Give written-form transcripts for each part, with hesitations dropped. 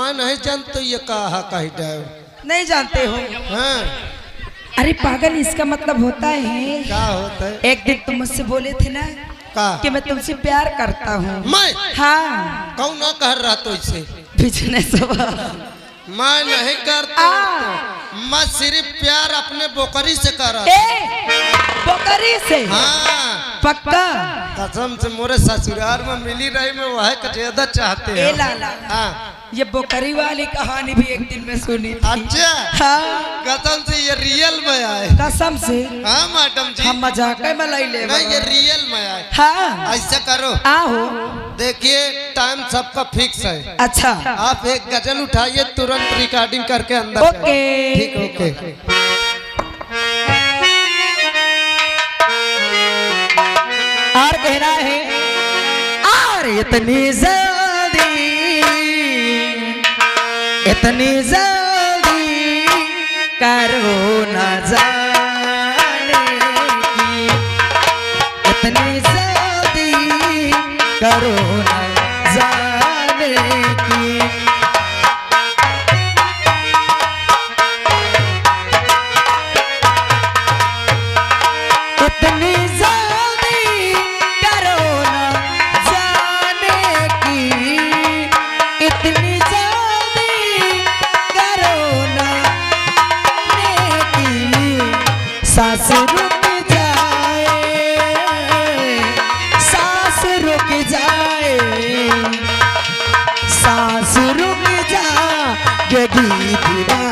मैं नहीं जानता ये कहा कही डाव। नहीं जानते हो? हाँ। अरे पागल, इसका मतलब होता है क्या होता है? एक दिन तुम मुझसे बोले थे ना कि मैं तुमसे प्यार करता हूँ। मैं? हाँ। कौन ना कर रहा तो इसे? बिजनेस मैं नहीं करता। मैं सिर्फ प्यार अपने बोकरी से कर रहा। बोकरी से? हाँ पक्का? कसम से मोरे ससुराल में मिली रही मैं वह ज्यादा चाहते हैं। हाँ। ये बोकरी वाली कहानी भी एक दिन में सुनी थी। अच्छा। हाँ। कसम से ये रियल में आए। कसम से? हाँ मैडम जी। हम मजाक में लाई ले। नहीं ये रियल में आए। हाँ। ऐसा करो। आओ। देखिए टाइम सबका फिक्स है। अच्छा। आप एक गजल उठाइए, तुरंत रिकॉर्डिंग करके अंदर। ओके ठीक ओके। और कहना है और इतनी जल्दी करो न जाने की, इतनी जल्दी करो न जाने की। इतनी जल्दी करो न जाने की, इतनी सांस रुक जाए, सांस रुक जाए, सांस रुक जाएगी दीवार।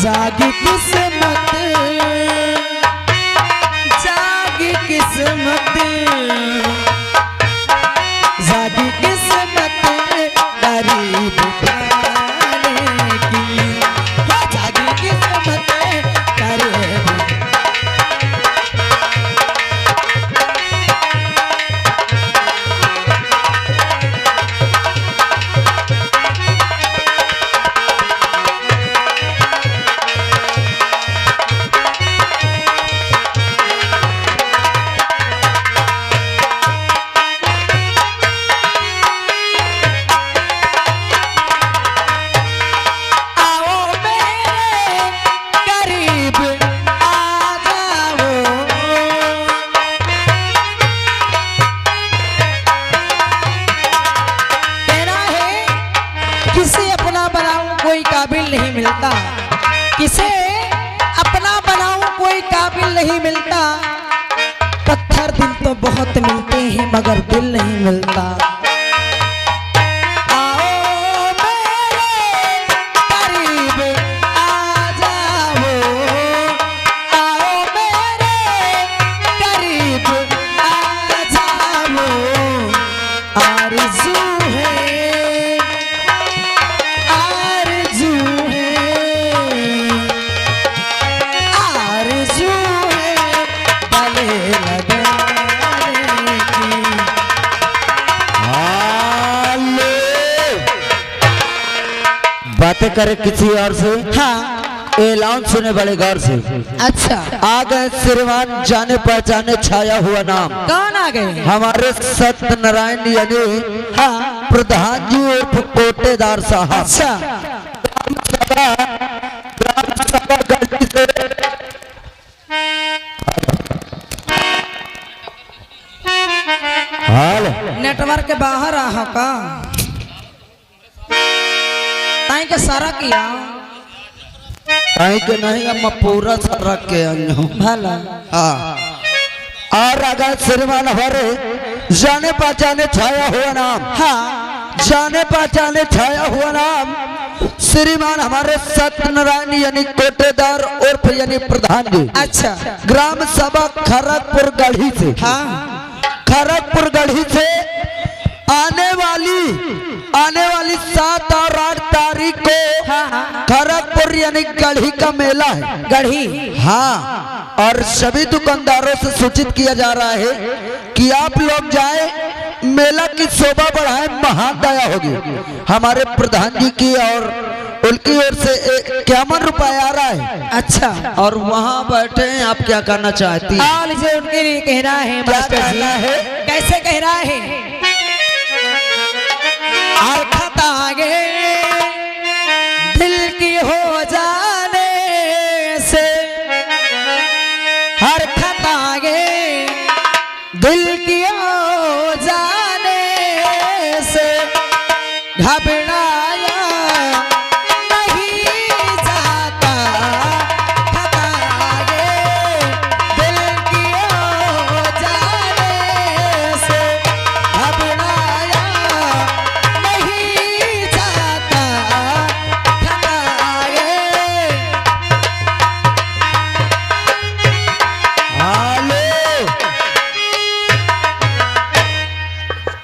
जागी किस्मत, जागी किस्मत, जागी किस्मत गरीब खाने की, जागी किस्मत गरीब। कोई काबिल नहीं मिलता, किसे अपना बनाऊं कोई काबिल नहीं मिलता। पत्थर दिल तो बहुत मिलते हैं मगर दिल नहीं मिलता। बातें करे किसी और से। हाँ। ऐलान सुने बड़े गौर से। अच्छा। आ गए श्रीमान जाने पहचाने छाया हुआ नाम। कौन आ गए? हमारे सत्यनारायण यानी हाँ प्रधान जी उर्फ कोटेदार साहब। अच्छा। गलती से हाल नेटवर्क के बाहर आ का ताई के सारा किया के नहीं हम पूरा रख के भला। हाँ। और अगर श्रीमान हमारे जाने पहचाने छाया हुआ नाम, हाँ जाने पहचाने छाया हुआ नाम श्रीमान हमारे सत्यनारायण यानी कोटेदार उर्फ यानी प्रधान जी, अच्छा ग्राम सभा खड़गपुर गढ़ी से, हाँ खड़गपुर गढ़ी से आने वाली 7 और 8 तारीख को हाँ खड़गपुर यानी गढ़ी का मेला है, गढ़ी हाँ। और सभी दुकानदारों से सूचित किया जा रहा है कि आप लोग जाए, मेला की शोभा बढ़ाए, महान दया होगी हमारे प्रधान जी की और उनकी ओर से 51 रुपया आ रहा है। अच्छा और वहाँ बैठे हैं, आप क्या करना चाहती हैं? और जो उनके लिए कहना है क्या मास्टर जी, कहना है? कैसे कह रहा है? आखत आगे दिल की हो जाने से, हर खत आगे दिल की हो जाने से घबराया नहीं जाता, खत आगे दिल की हो जाने से घबराया नहीं जाता, खत आगे।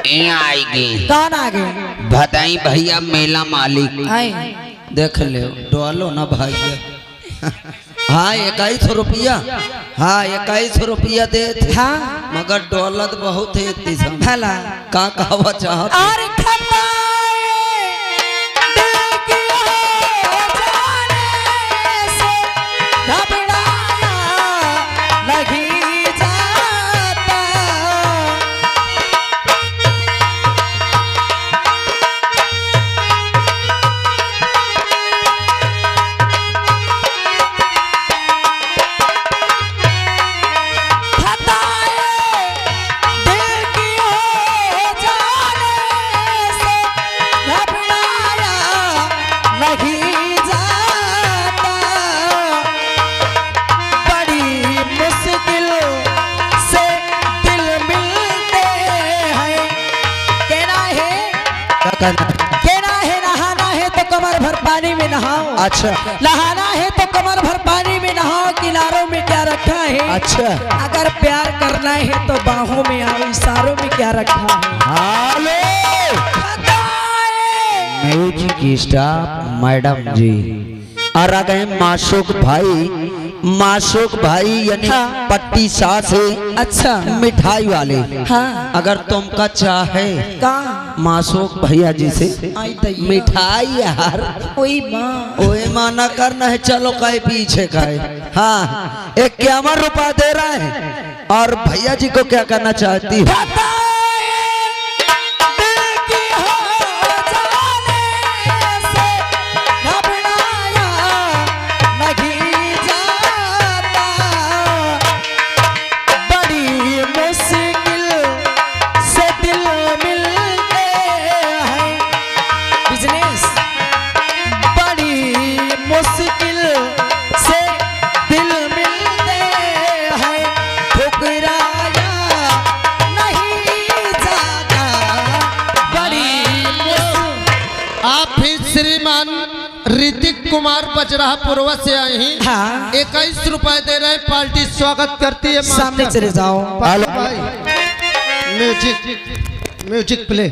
ये आएगी कौन आ गए? बताई भैया मेला मालिक। आए देख ले डोलो ना भाई। हाँ 21 रुपया, हाँ 21 रुपया दे थे, हाँ मगर दौलत बहुत है इतनी समय। भला का कहवा चाहत? और खताए दिल की हो जाने से घबराया नहीं जाता, खताए दिल की हो जाने से घबराया नहीं जाता, बड़ी मुश्किल से दिल मिलते हैं, कहना है क्या कहना? कहना है नहाना है तो कमर भर पानी में नहाओ, अच्छा नहाना है तो कमर भर पानी में नहाओ, किनारों में क्या रखा है? अच्छा। अगर प्यार करना है तो बाहों में आओ, इशारों में क्या रखा है? हेलो खताए म्यूजिक स्टाफ मैडम जी और आ गए माशूक भाई, माशूक भाई यानी हाँ। पट्टी सा से अच्छा मिठाई वाले। हाँ अगर तुमका चाहे कहाँ माशूक भैया जी से आई दैया। मिठाई यार, ओई माँ ओए माना करना है, चलो कहीं पीछे का है। हाँ 51 रुपया दे रहा है। और भैया जी को क्या करना चाहती है? मुश्किल से दिल मिलते हैं, ठुकराया नहीं जाता, बड़ी मुश्किल। आप भी श्रीमान ऋतिक कुमार बजराहा पूर्व से आए हैं। हाँ 21 रुपए दे रहे हैं, पार्टी स्वागत करती है। सामने चले जाओ। भाई म्यूजिक प्ले।